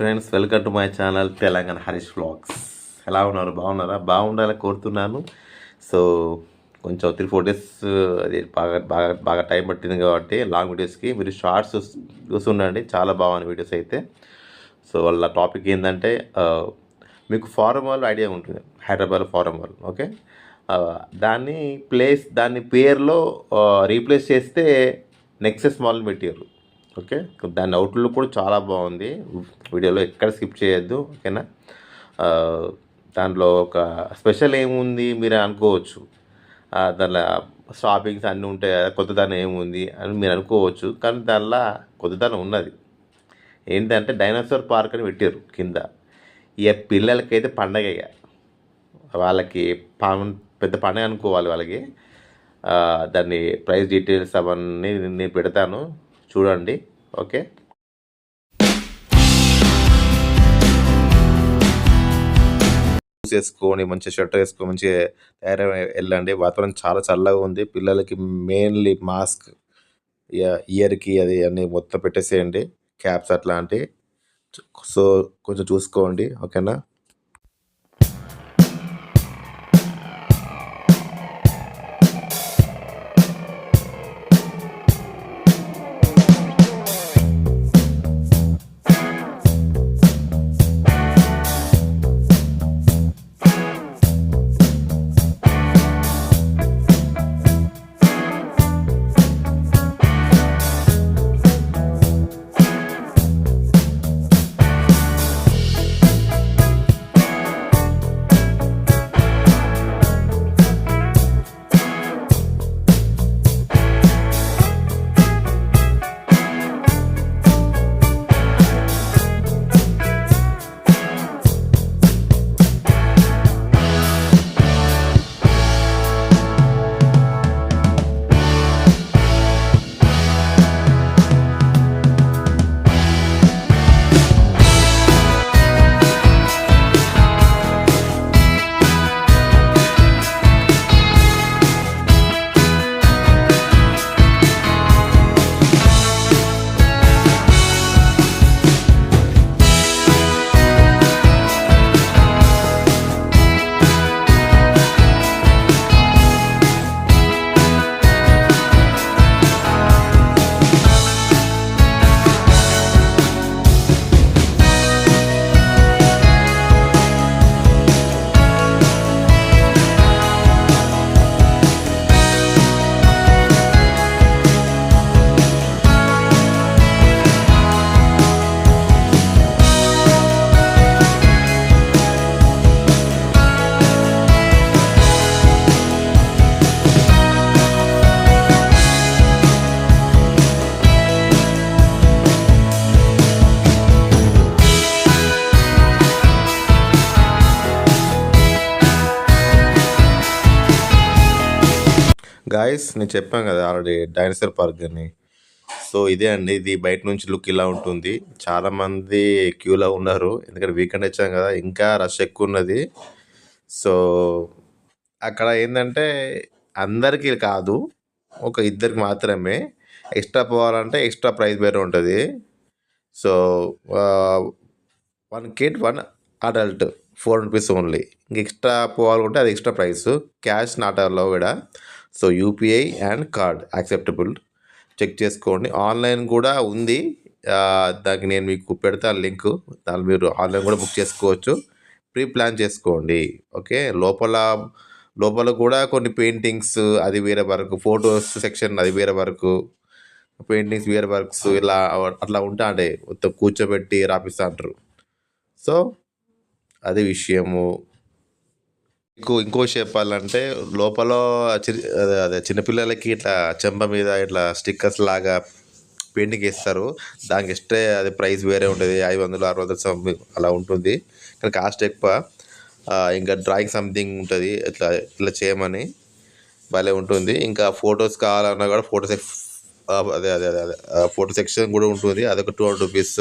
Friends, welcome to my channel Telangana Harish vlogs. ఎలా ఉన్నారు? బాగున్నారా? బాగుండాలని కోరుతున్నాను. సో కొంచెం 3-4 డేస్ అది బాగా బాగా బాగా టైం పట్టింది కాబట్టి లాంగ్ వీడియోస్కి మీరు షార్ట్స్ చూస్తుండండి. చాలా బాగున్నాయి వీడియోస్ అయితే. సో వాళ్ళ టాపిక్ ఏంటంటే మీకు ఫారం మాల్ ఐడియా ఉంటుంది, హైదరాబాద్ ఫారం మాల్. ఓకే, దాన్ని పేరులో రీప్లేస్ చేస్తే నెక్సెస్ మాల్ పెట్టారు. ఓకే, దాని అవుట్లుక్ కూడా చాలా బాగుంది. వీడియోలో ఎక్కడ స్కిప్ చేయొద్దు. ఓకేనా, దాంట్లో ఒక స్పెషల్ ఏముంది మీరు అనుకోవచ్చు. దానిలో షాపింగ్స్ అన్నీ ఉంటాయి కదా, కొత్తదనం ఏముంది అని మీరు అనుకోవచ్చు. కానీ దానిలో కొత్తదనం ఉన్నది. ఏంటంటే డైనోసార్ పార్క్ అని పెట్టారు కింద. ఇక పిల్లలకైతే పండగ, ఇక వాళ్ళకి పెద్ద పండగ అనుకోవాలి వాళ్ళకి. దాన్ని ప్రైస్ డీటెయిల్స్ అవన్నీ నేను పెడతాను, చూడండి. ఓకే, వేసుకొని మంచిగా షర్ట్ వేసుకొని మంచిగా తయారై వెళ్ళండి. వాతావరణం చాలా చల్లగా ఉంది. పిల్లలకి మెయిన్లీ మాస్క్, ఇయర్కి అది అన్నీ మొత్తం పెట్టేసేయండి, క్యాప్స్ అట్లాంటివి. సో కొంచెం చూసుకోండి. ఓకేనా, గాయస్ నేను చెప్పాను కదా ఆల్రెడీ డైనోసార్ పార్క్ అని. సో ఇదే అండి, ఇది బయట నుంచి లుక్ ఇలా ఉంటుంది. చాలామంది క్యూలో ఉన్నారు, ఎందుకంటే వీకెండ్ వచ్చాం కదా, ఇంకా రష్ ఎక్కువ ఉన్నది. సో అక్కడ ఏంటంటే అందరికీ కాదు, ఒక ఇద్దరికి మాత్రమే. ఎక్స్ట్రా పోవాలంటే ఎక్స్ట్రా ప్రైస్ వేరే ఉంటుంది. So 1 kid 1 adult 4 rupees only. ఇంక ఎక్స్ట్రా పోవాలంటే అది extra price. Cash not allow కూడా. So UPI and card acceptable, check చేసుకోండి. ఆన్లైన్ కూడా ఉంది, దానికి నేను మీకు పెడతాను లింక్. దాన్ని మీరు ఆన్లైన్ కూడా బుక్ చేసుకోవచ్చు, ప్రీ ప్లాన్ చేసుకోండి. ఓకే, లోపల కూడా కొన్ని పెయింటింగ్స్ అది వేరే వరకు, ఫొటోస్ సెక్షన్ అది వేరే వరకు, పెయింటింగ్స్ వేరే వర్క్స్ ఇలా అట్లా ఉంటా అంటే మొత్తం కూర్చోబెట్టి రాపిస్తా అంటారు. సో అది విషయము. ఇంకో చెప్పాలంటే లోపల అదే చిన్నపిల్లలకి ఇట్లా చెంప మీద ఇట్లా స్టిక్కర్స్ లాగా పెయింటింగ్ వేస్తారు. దానికి ఎక్స్ట్రా అది ప్రైస్ వేరే ఉంటుంది, 500-600 సంథింగ్ అలా ఉంటుంది. కానీ కాస్ట్ ఎక్కువ. ఇంకా డ్రాయింగ్ సంథింగ్ ఉంటుంది, ఇట్లా చేయమని భలే ఉంటుంది. ఇంకా ఫొటోస్ కావాలన్నా కూడా ఫోటో సెక్షన్ కూడా ఉంటుంది, అదొక 200 రూపీస్.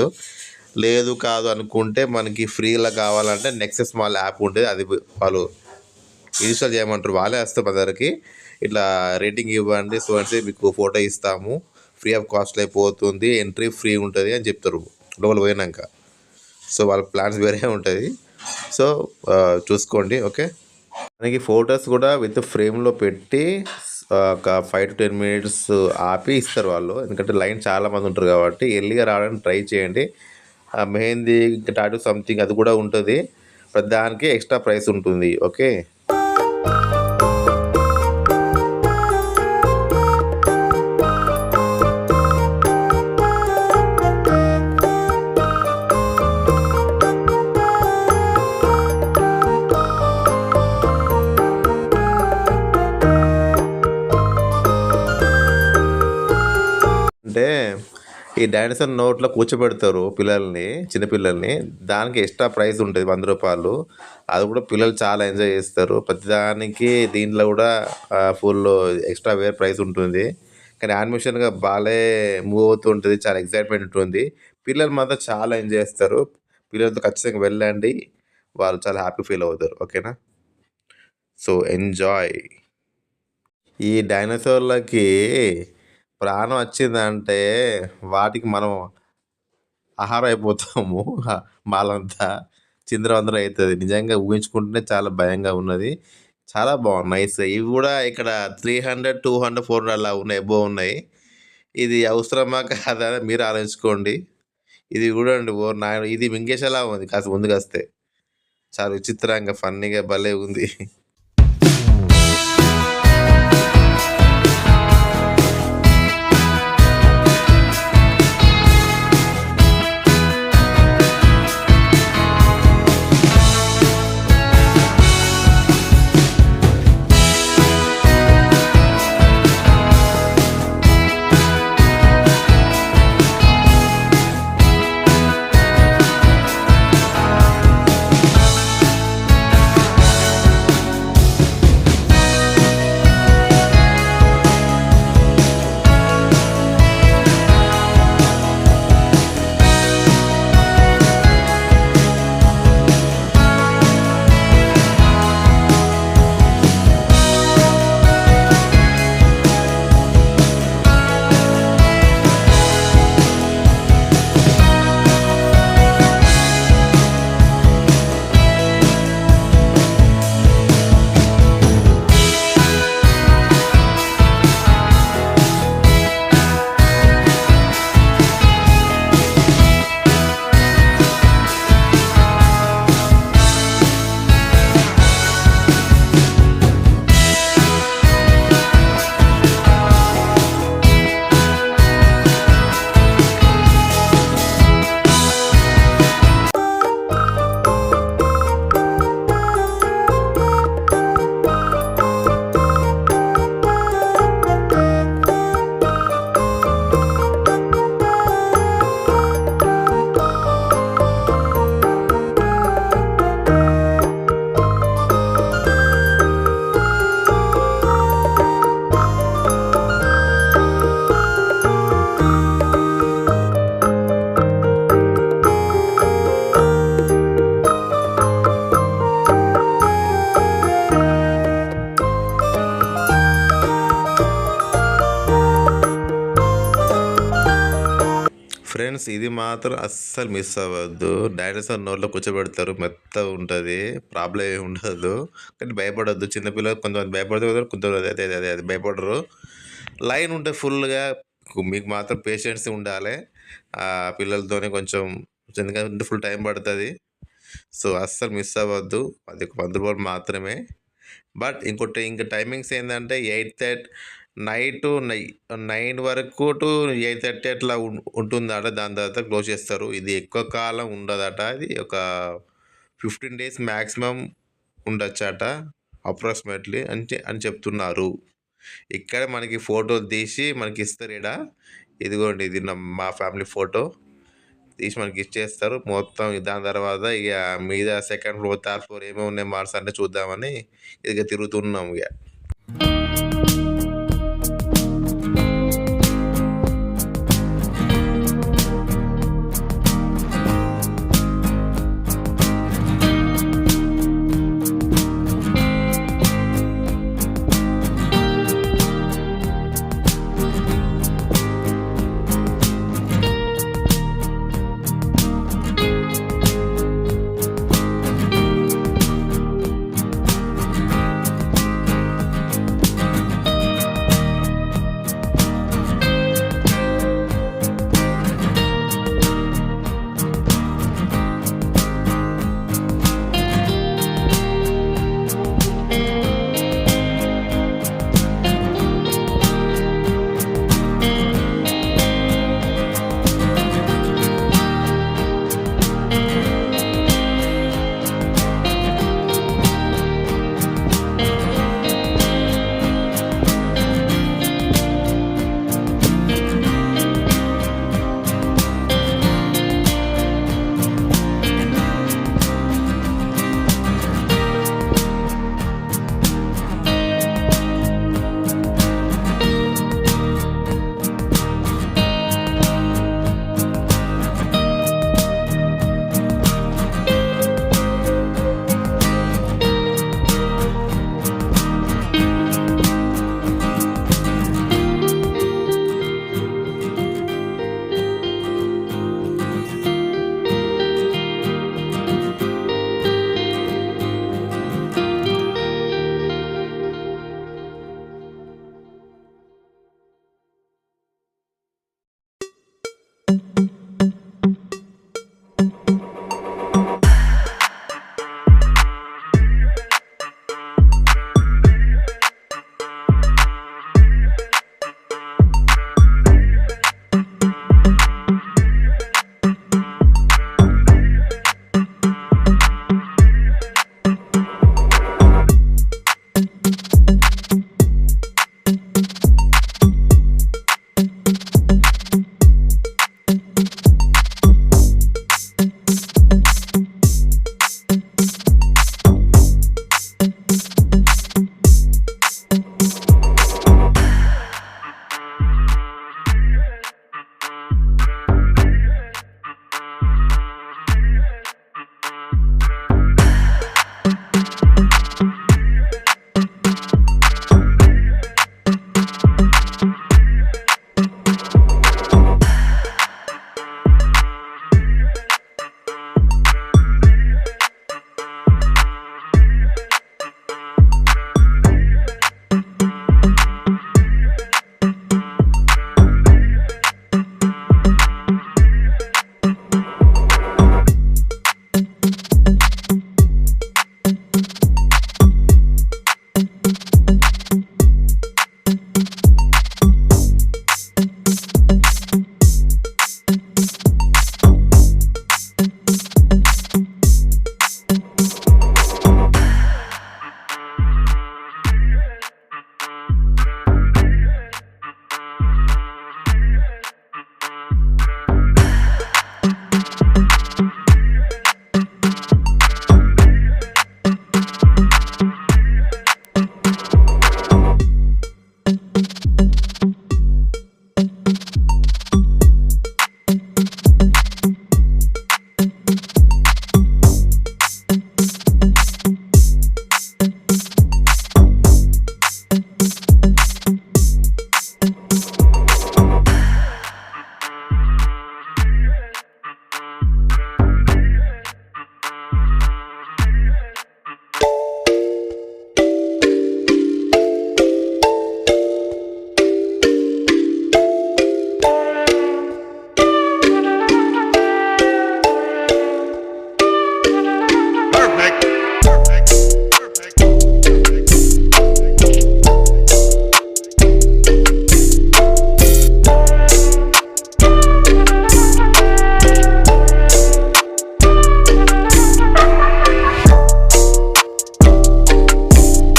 లేదు కాదు అనుకుంటే మనకి ఫ్రీలో కావాలంటే నెక్సెస్ మాల్ యాప్ ఉంటుంది, అది వాళ్ళు ఇన్స్టాల్ చేయమంటారు. వాళ్ళే వస్తారు మా దగ్గరికి, ఇట్లా రేటింగ్ ఇవ్వండి, సో అంటే మీకు ఫోటో ఇస్తాము, ఫ్రీ ఆఫ్ కాస్ట్ అయిపోతుంది, ఎంట్రీ ఫ్రీ ఉంటుంది అని చెప్తారు లోపల పోయినాక. సో వాళ్ళ ప్లాన్స్ వేరే ఉంటుంది. సో చూసుకోండి. ఓకే, మనకి ఫొటోస్ కూడా విత్ ఫ్రేమ్లో పెట్టి ఒక 5 to 10 minutes ఆపి ఇస్తారు వాళ్ళు. ఎందుకంటే లైన్ చాలామంది ఉంటారు కాబట్టి ఎర్లీగా రావడానికి ట్రై చేయండి. మెహందీ టాటూ సంథింగ్ అది కూడా ఉంటుంది. దానికి ఎక్స్ట్రా ప్రైస్ ఉంటుంది. ఓకే, అంటే ఈ డైనోసార్ నోట్లో కూర్చోబెడతారు పిల్లల్ని, చిన్నపిల్లల్ని. దానికి ఎక్స్ట్రా ప్రైస్ ఉంటుంది 100 రూపాయలు. అది కూడా పిల్లలు చాలా ఎంజాయ్ చేస్తారు. ప్రతిదానికి దీంట్లో కూడా ఫుల్ ఎక్స్ట్రా వేరే ప్రైస్ ఉంటుంది. కానీ యానిమేషన్గా బాగా మూవ్ అవుతూ ఉంటుంది. చాలా ఎక్సైట్మెంట్ ఉంటుంది. పిల్లలు మాత్రం చాలా ఎంజాయ్ చేస్తారు. పిల్లలతో ఖచ్చితంగా వెళ్ళండి, వాళ్ళు చాలా హ్యాపీ ఫీల్ అవుతారు. ఓకేనా, సో ఎంజాయ్. ఈ డైనోసార్లకి ప్రాణం వచ్చిందంటే వాటికి మనం ఆహారం అయిపోతాము. మాలంతా చిందరవందర అవుతుంది. నిజంగా ఊహించుకుంటేనే చాలా భయంగా ఉన్నది. చాలా బాగుంది, నైస్. ఇవి కూడా ఇక్కడ 300, 200, 400 అలా ఉన్నాయి, ఎబో ఉన్నాయి. ఇది అవసరమా కాదా మీరు ఆలోచించుకోండి. ఇది చూడండి, ఓ నాయన, ఇది మింగేసేలా ఉంది. కాస్త ముందుకు వస్తే చాలా విచిత్రంగా ఫన్నీగా భలే ఉంది. ఫ్రెండ్స్, ఇది మాత్రం అస్సలు మిస్ అవ్వద్దు. డైనోసార్ నోట్లో కూర్చోబెడతారు, మెత్తగా ఉంటుంది, ప్రాబ్లం ఏమి ఉండదు. కానీ భయపడొద్దు. చిన్నపిల్లలు కొంతమంది భయపడతారు, కొంతమంది అదే అదే అదే భయపడరు. లైన్ ఉంటే ఫుల్గా మీకు మాత్రం పేషెన్స్ ఉండాలి. పిల్లలతోనే కొంచెం, ఎందుకంటే ఫుల్ టైం పడుతుంది. సో అస్సలు మిస్ అవ్వద్దు. అది ఒక 100 రూపాయలు మాత్రమే. బట్ ఇంకా టైమింగ్స్ ఏంటంటే 8:30 నైట్ 9 వరకు టు 8:30 అట్లా ఉంటుందట. దాని తర్వాత క్లోజ్ చేస్తారు. ఇది ఎక్కువ కాలం ఉండదట. ఇది ఒక 15 days మ్యాక్సిమం ఉండొచ్చట అప్రాక్సిమేట్లీ అని చెప్తున్నారు. ఇక్కడ మనకి ఫోటోలు తీసి మనకి ఇస్తారు. ఇదిగోండి, ఇది మా ఫ్యామిలీ ఫోటో తీసి మనకి ఇచ్చేస్తారు మొత్తం. దాని తర్వాత ఇక మీద 2nd floor 3rd floor ఏమేమి ఉన్నాయి మార్క్స్ అంటే చూద్దామని ఇక తిరుగుతున్నాం ఇక.